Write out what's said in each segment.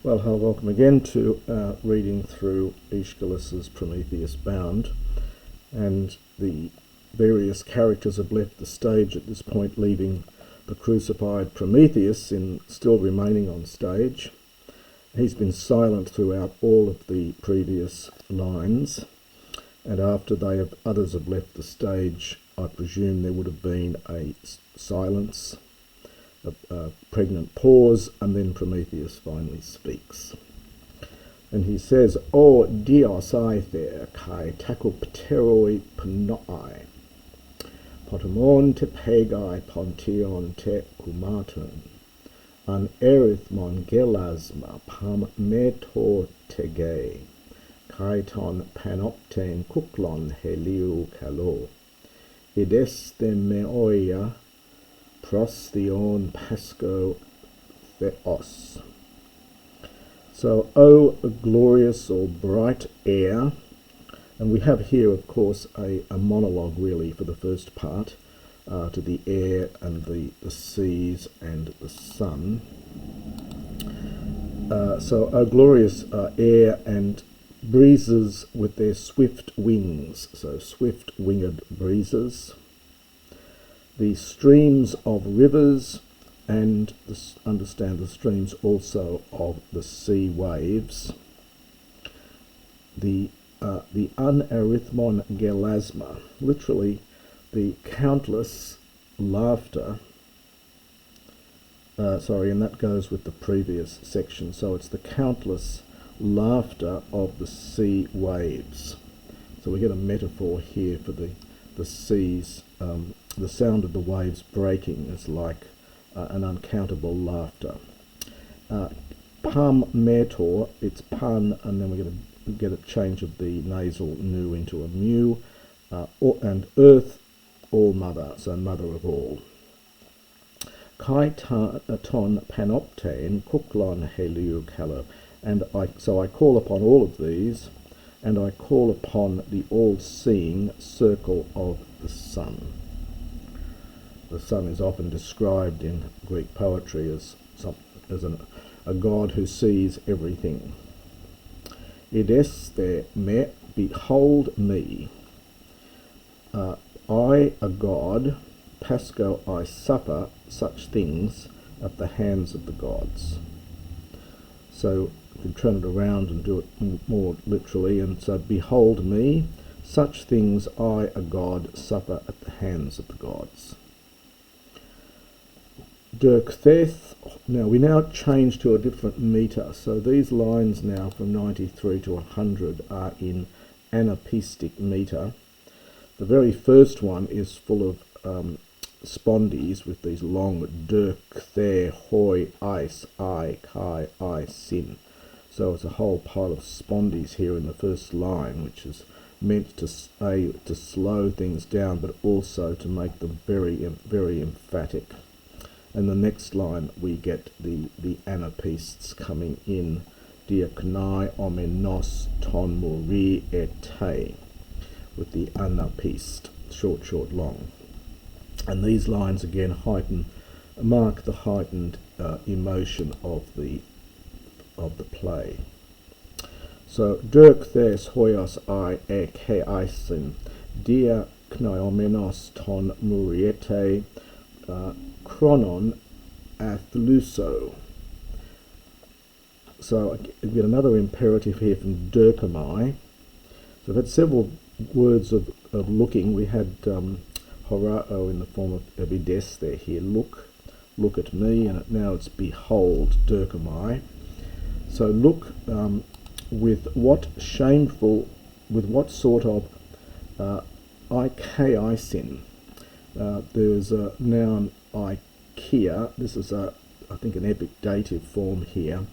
Well, hello, welcome again to reading through Aeschylus's Prometheus Bound, and the various characters have left the stage at this point, leaving the crucified Prometheus still remaining on stage. He's been silent throughout all of the previous lines, and after others have left the stage, I presume there would have been a silence, a pregnant pause, and then Prometheus finally speaks. And he says, O dios aether kai takupteroi pnoi, potamon te pegai pontion te kumaton, an erithmon gelasma pam metor tege, kaiton panopten kuklon heliu kalo, ides the meoia prostheon pasco theos. So, O glorious or bright air, and we have here, of course, a monologue really for the first part, to the air and the seas and the sun. So, O glorious air and breezes with their swift wings, so swift-winged breezes, the streams of rivers, and understand the streams also of the sea waves, the unarithmon gelasma, literally the countless laughter, and that goes with the previous section, so it's the countless laughter of the sea waves. So we get a metaphor here for the seas. The sound of the waves breaking is like an uncountable laughter. Pam metor, it's pan, and then we're going to get a change of the nasal nu into a mu, and earth, all mother, so mother of all. Kai ton panoptein kuklon heliu kalo, and so I call upon all of these, and I call upon the all-seeing circle of the sun. The sun is often described in Greek poetry as a god who sees everything. Ideste me, behold me. I, a god, pasco, I suffer such things at the hands of the gods. So you can turn it around and do it more literally, and so behold me, such things I, a god, suffer at the hands of the gods. Dirktheth, now we change to a different meter, so these lines now from 93 to 100 are in anapistic meter. The very first one is full of spondies with these long dirk, there, hoi, ice, I, kai, I, sin. So it's a whole pile of spondies here in the first line, which is meant to slow things down, but also to make them very, very emphatic. And the next line we get the anapists coming in, diaknai omenos ton muri ete, with the anapist, short, long. And these lines again mark the heightened emotion of the play. So dirk thes hoios I eke eisen, dia knaiomenos ton muriete, chronon athluso. So I get another imperative here from dirkamai. So I've had several words of looking. We had horao in the form of ebides there here, look at me, and now it's behold, dirkamai. So look with what sort of ikeisin. There's a noun ikea. This is I think an epic dative form here.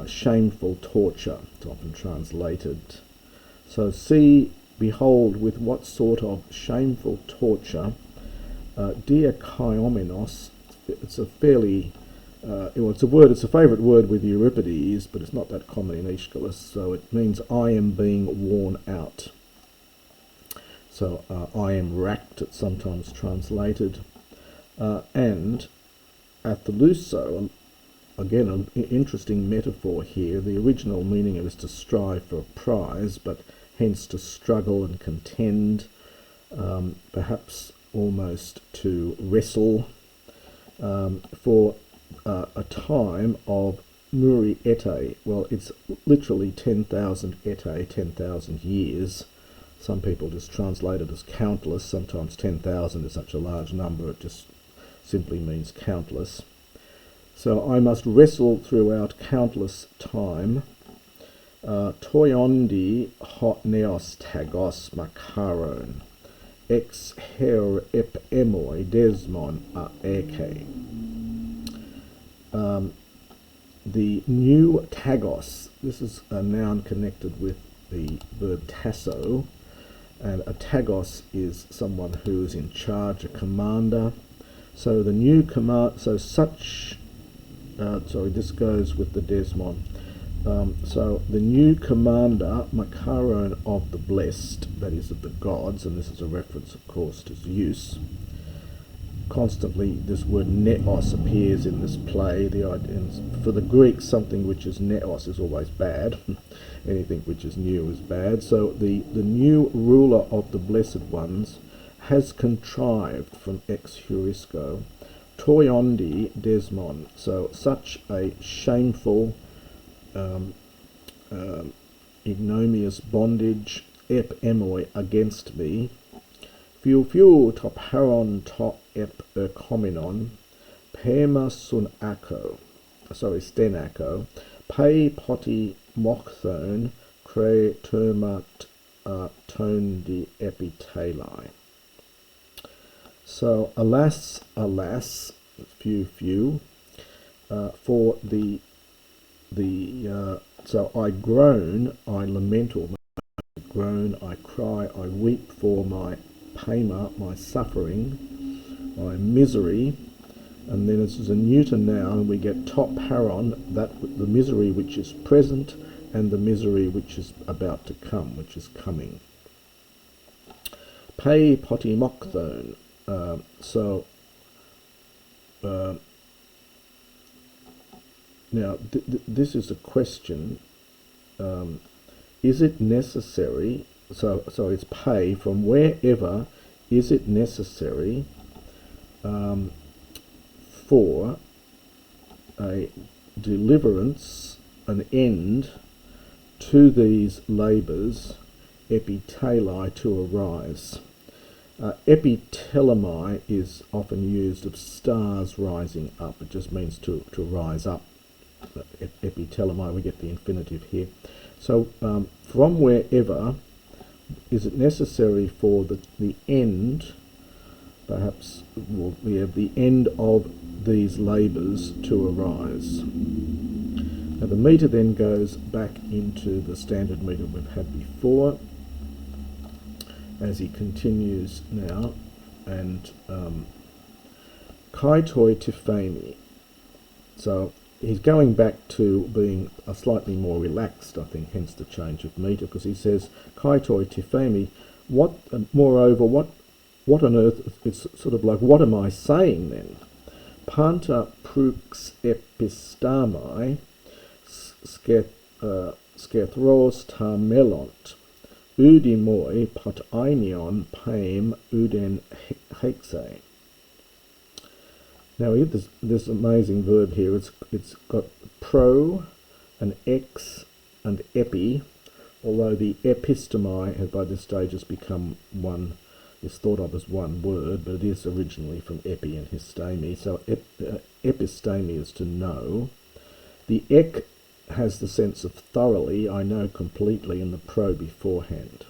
Shameful torture, it's often translated. So see, behold, with what sort of shameful torture, diakaiomenos, it's a fairly, it's a favourite word with Euripides, but it's not that common in Aeschylus, so it means I am being worn out. So I am racked, it's sometimes translated. And athluso, again, an interesting metaphor here. The original meaning is to strive for a prize, but hence to struggle and contend, perhaps almost to wrestle for a time of muri ete. Well, it's literally 10,000 ete, 10,000 years. Some people just translate it as countless. Sometimes 10,000 is such a large number, it just simply means countless. So I must wrestle throughout countless time. Toyondi hot neos tagos makaron. Ex her ep emoi desmon a eke. The new tagos, this is a noun connected with the verb tasso, and a tagos is someone who is in charge, a commander. So the new command, so such, this goes with the desmon. So the new commander, Makaron of the blessed, that is of the gods, and this is a reference, of course, to Zeus. Constantly, this word neos appears in this play. For the Greeks, something which is neos is always bad. Anything which is new is bad. So the new ruler of the blessed ones has contrived from ex heurisco, toyondi desmon. So such a shameful, ignominious bondage, ep emoi, against me. Fiu top haron top ep erkominon, pema sun ako, sten ako, pei poti mokthon, cre termat tondi epitali. So alas, alas, few, for the so I groan, I lament, or I groan, I cry, I weep for my pema, my suffering, my misery. And then this is a neuter noun, we get top haron, that the misery which is present and the misery which is about to come, which is coming. Pei poti mokthon. Now this is a question. Is it necessary? So it's pay from wherever. Is it necessary for a deliverance, an end to these labours, epitali, to arise? Epitelemai is often used of stars rising up. It just means to rise up. Epitelemai, we get the infinitive here. So from wherever, is it necessary for the end, perhaps we have the end of these labours to arise? Now the metre then goes back into the standard metre we've had before, as he continues now, and kaitoi tifemi. So he's going back to being a slightly more relaxed, I think, hence the change of metre, because he says, kaitoi tifemi, moreover, what on earth, it's sort of like, what am I saying then? Panta prux epistamai, skethros ta melont, udimoi pat ainion paim uden hexe. Now we have this amazing verb here. It's got pro, and ex, and epi, although the epistemi has by this stage has become one, is thought of as one word, but it is originally from epi and histemi. So epistemi is to know. The ek has the sense of thoroughly, I know completely, and the pro beforehand.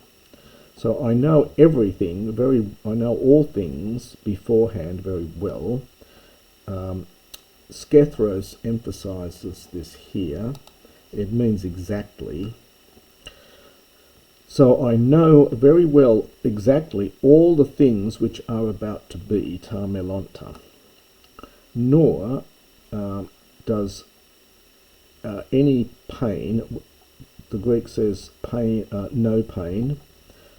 So I know everything, I know all things beforehand very well. Skethros emphasizes this here. It means exactly. So I know very well exactly all the things which are about to be, ta melonta. Nor does any pain, the Greek says pain, no pain,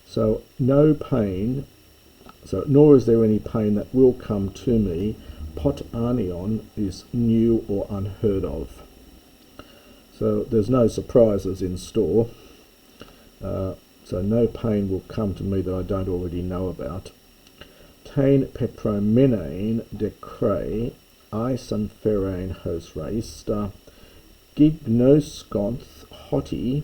so no pain, so nor is there any pain that will come to me. pot anion is new or unheard of. So there's no surprises in store. So no pain will come to me that I don't already know about. Tain pepromenane de cray, eison ferrain hos reista, gignosconth hoti,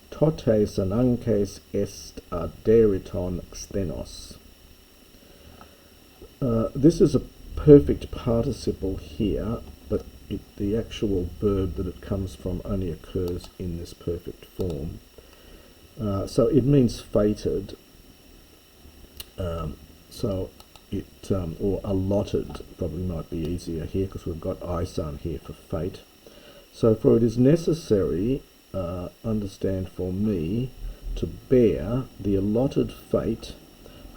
totes anances est aderiton xthenos. This is a perfect participle here, but the actual verb that it comes from only occurs in this perfect form. So it means fated. Or allotted probably might be easier here, because we've got eison here for fate. So for it is necessary, understand for me, to bear the allotted fate,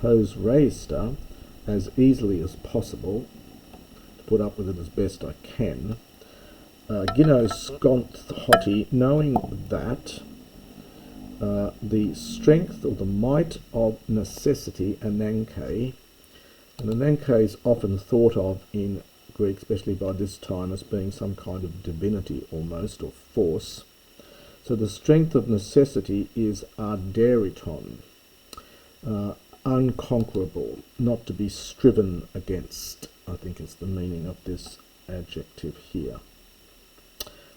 hos reista, as easily as possible, to put up with it as best I can. Gignosconth hoti, knowing that the strength or the might of necessity, ananke, and ananke is often thought of in Greek, especially by this time, as being some kind of divinity almost, or force. So the strength of necessity is aderiton, unconquerable, not to be striven against, I think is the meaning of this adjective here.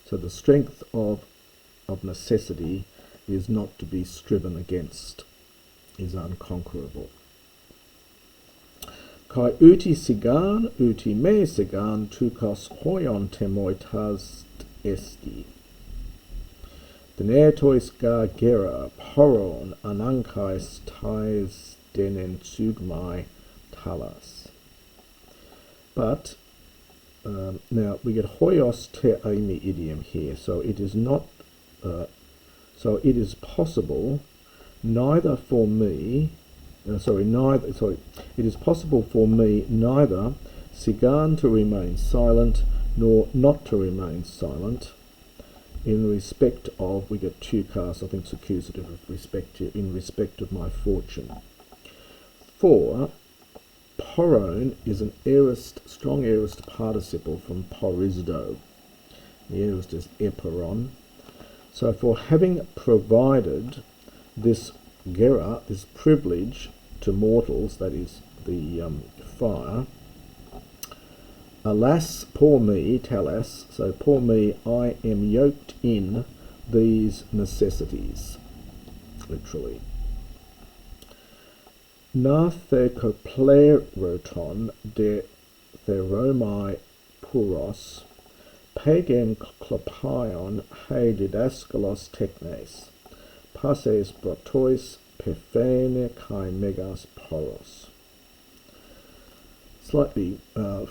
So the strength of necessity is not to be striven against, is unconquerable. Kai uti sigan, uti me sigan, tukos hoion temoitas esti. Denertois ga gera, poron, anankais tais denensugmai talas. But, now we get hoios te aimi idiom here, so it is not, so it is possible neither for me, it is possible for me neither sigan to remain silent nor not to remain silent in respect of, we get tukas, I think it's accusative of respect here, in respect of my fortune. For poron is an aorist, strong aorist participle from porisdo. The aorist is eperon. So for having provided this gera, this privilege to mortals, that is the fire, alas, poor me, talas, so poor me, I am yoked in these necessities, literally. Na thekopleroton de theromai puros, pagem klopion he didaskalos technes, passes brotois pephene kai megas poros. Slightly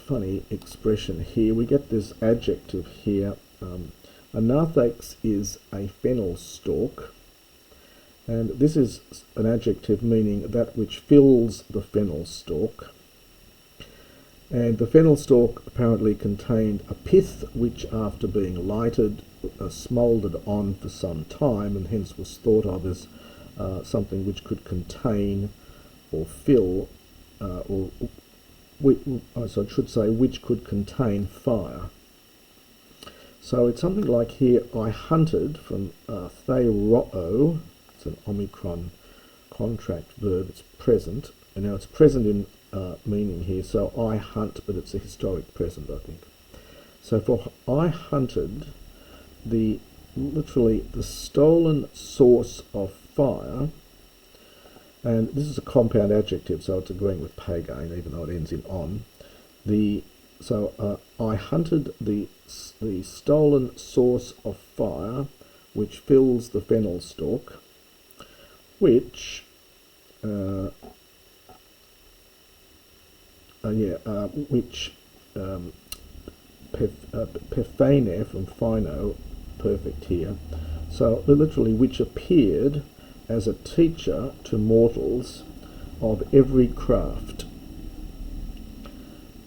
funny expression here. We get this adjective here. Anathax is a fennel stalk, and this is an adjective meaning that which fills the fennel stalk. And the fennel stalk apparently contained a pith which, after being lighted, smouldered on for some time, and hence was thought of as something which could contain or fill, so I should say, which could contain fire. So it's something like here, I hunted, from thero'o, it's an omicron contract verb, it's present, and now it's present in meaning here, so I hunt, but it's a historic present, I think. So for I hunted, literally the stolen source of fire, and this is a compound adjective, so it's agreeing with pagain, even though it ends in on. I hunted the stolen source of fire, which fills the fennel stalk, which pephane from phino, perfect here. So literally, which appeared as a teacher to mortals of every craft,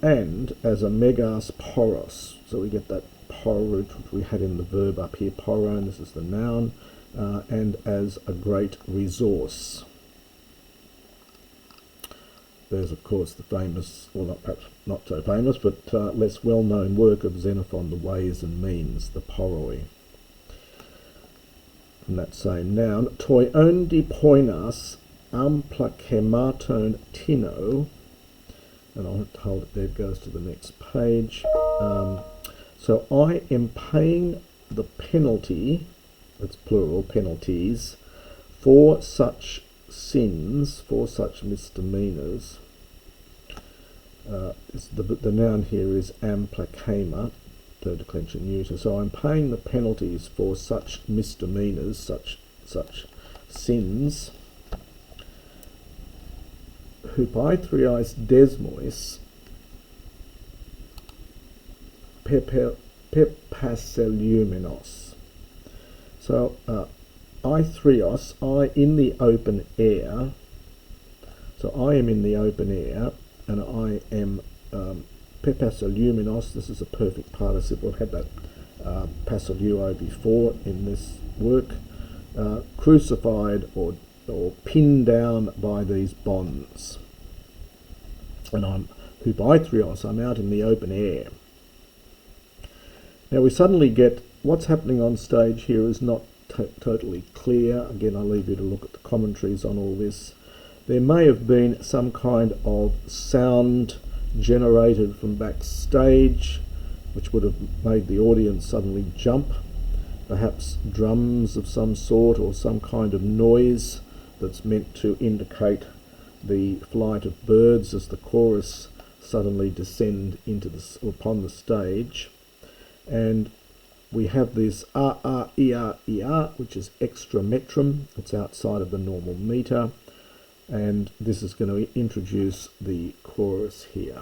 and as a megas poros. So we get that por root which we had in the verb up here, poron, this is the noun, and as a great resource. there's of course the famous, or not perhaps not so famous, but less well-known work of Xenophon, The Ways and Means, the poroi. From that same noun, toi ondi poinas amplakematon tino, and I'll hold it there, it goes to the next page. So I am paying the penalty, it's plural, penalties, for such sins, for such misdemeanors. The noun here is amplakema, third declension neuter. So I'm paying the penalties for such misdemeanors, such sins. Hupaithriais desmois pepasselumenos. So Aithrios, I in the open air. So I am in the open air, and I am pepasselumenos. This is a perfect participle. I've had that passeluo before in this work. Crucified or pinned down by these bonds. And I'm hupaithrios, I'm out in the open air. Now we suddenly get what's happening on stage here is not totally clear. Again, I leave you to look at the commentaries on all this. There may have been some kind of sound generated from backstage which would have made the audience suddenly jump. Perhaps drums of some sort or some kind of noise that's meant to indicate the flight of birds as the chorus suddenly descend upon the stage. And we have this a, which is extra metrum. It's outside of the normal meter, and this is going to introduce the chorus here.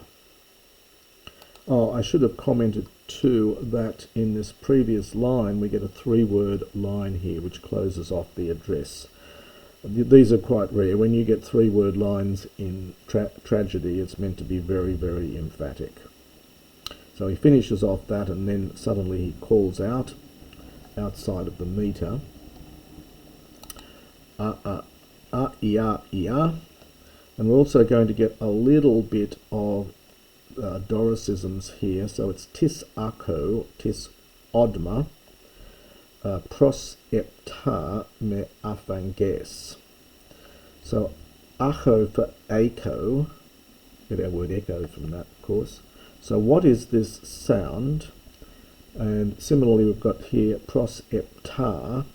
Oh, I should have commented too that in this previous line we get a 3-word line here which closes off the address. These are quite rare. When you get 3-word lines in tragedy, it's meant to be very, very emphatic. So he finishes off that, and then suddenly he calls out outside of the meter. Ia. And we're also going to get a little bit of Doricisms here. So it's tis ako, tis odma, pros epta me aphanges. So acho for echo, get our word echo from that, of course. So what is this sound? And similarly we've got here pros epta.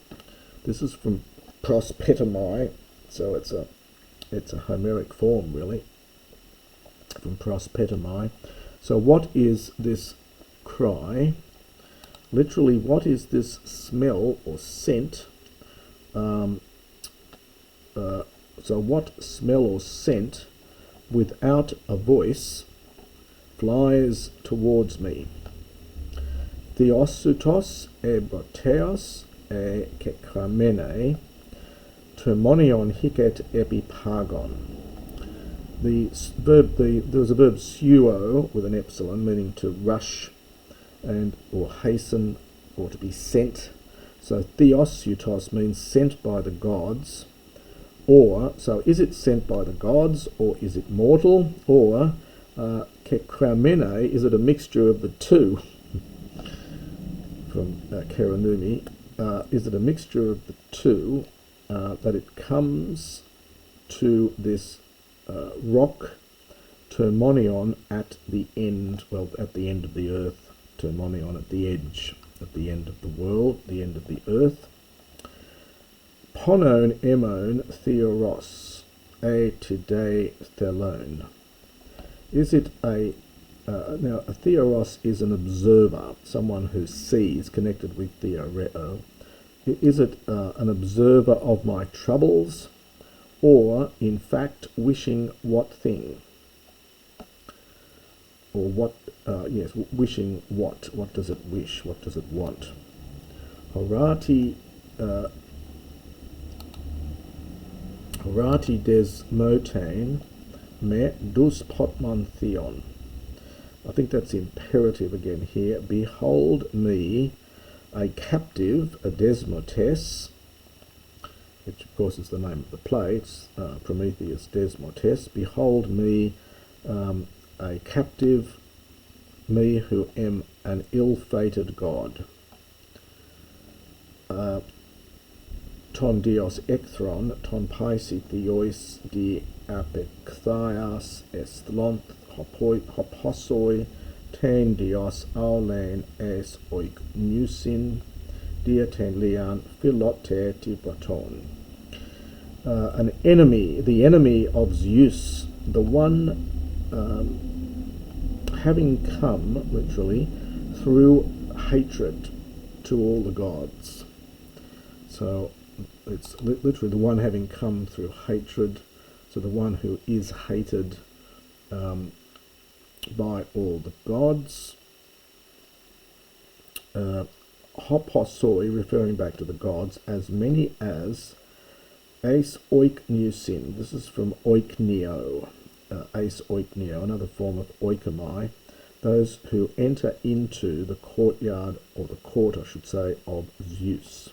This is from pros petamai, so it's a Homeric form really, from pros petamai. So what is this cry? Literally, what is this smell or scent? So what smell or scent without a voice flies towards me? Theosutos ebroteos e kekramene termonion hicet epipagon. There was a verb suo with an epsilon, meaning to rush and or hasten or to be sent. So theosutos means sent by the gods. Or, so is it sent by the gods, or is it mortal? Or kekramene, is it a mixture of the two? From Keranumi, is it a mixture of the two, that it comes to this rock termonion at the end, well, at the end of the earth, termonion at the edge, at the end of the world, the end of the earth. Ponon emon theoros, a today thelone. Is it a now a theoros is an observer, someone who sees, connected with theoreo. Is it an observer of my troubles, or in fact wishing what thing? Or what, yes, wishing what? What does it wish? What does it want? Horati des motane me dus potman theon. I think that's imperative again here. Behold me, a captive, a desmotes, which of course is the name of the play. It's Prometheus Desmotes. Behold me, a captive, me who am an ill-fated god. Ton dios ekthron, ton paisi theois di apekthaias esthlonth hoposoi, ten dios aulen es oik musin, dia ten lian philote tibraton. An enemy, the enemy of Zeus, the one having come, literally, through hatred to all the gods. So it's literally the one having come through hatred, so the one who is hated by all the gods. Hoposoi, referring back to the gods, as many as Ace oikneusin. This is from oikneo. Ace oikneo, another form of oikomai, those who enter into the courtyard, or the court, I should say, of Zeus.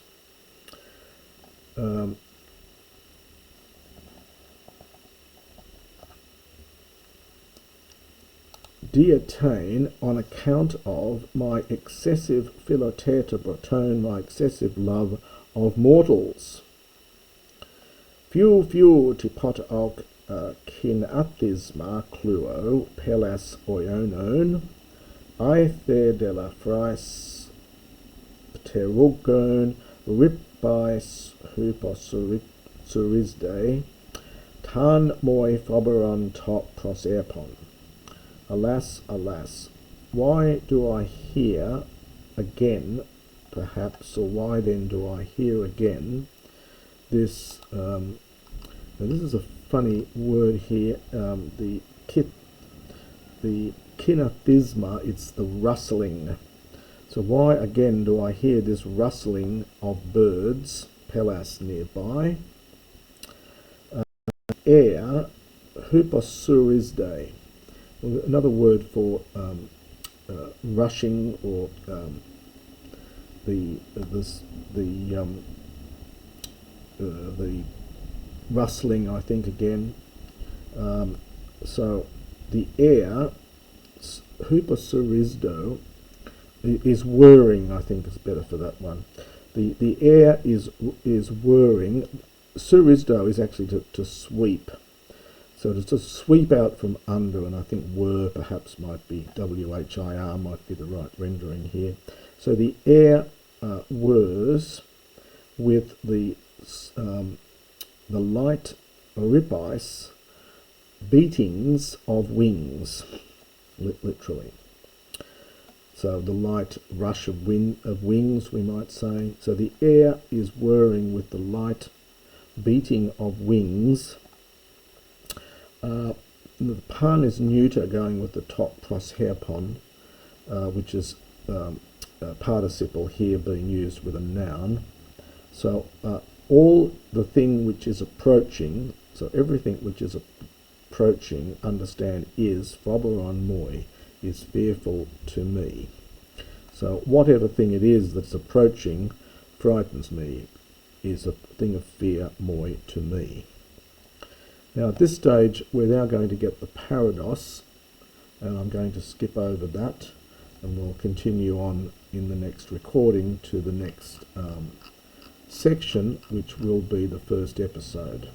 Diatane, on account of my excessive philotetabraton, my excessive love of mortals. Few tipot auk kin athisma cluo pelas oionon, aether de la phrais pterogon ripbais huposurisde, tan moi phoberon top proserpon. Alas, alas, why do I hear again, perhaps, or why then do I hear again this, now this is a funny word here, the kinathisma, it's the rustling. So why again do I hear this rustling of birds, Pelas nearby? Air, huposurisde, another word for rushing, or the rustling, I think, again. So the air, huposurisdo, is whirring, I think is better for that one. The air is whirring. Surisdo is actually to sweep. So to sweep out from under, and I think whir perhaps might be, WHIR might be the right rendering here. So the air whirs with the light ripbais, beatings of wings, literally. So the light rush of wings, we might say. So the air is whirring with the light beating of wings. The pun is neuter, going with the top prosherpon, which is a participle here being used with a noun. So all the thing which is approaching, so everything which is approaching, understand, is phoberon moi, is fearful to me. So whatever thing it is that's approaching frightens me, is a thing of fear, moi, to me. Now at this stage we're now going to get the parados, and I'm going to skip over that, and we'll continue on in the next recording to the next section, which will be the first episode.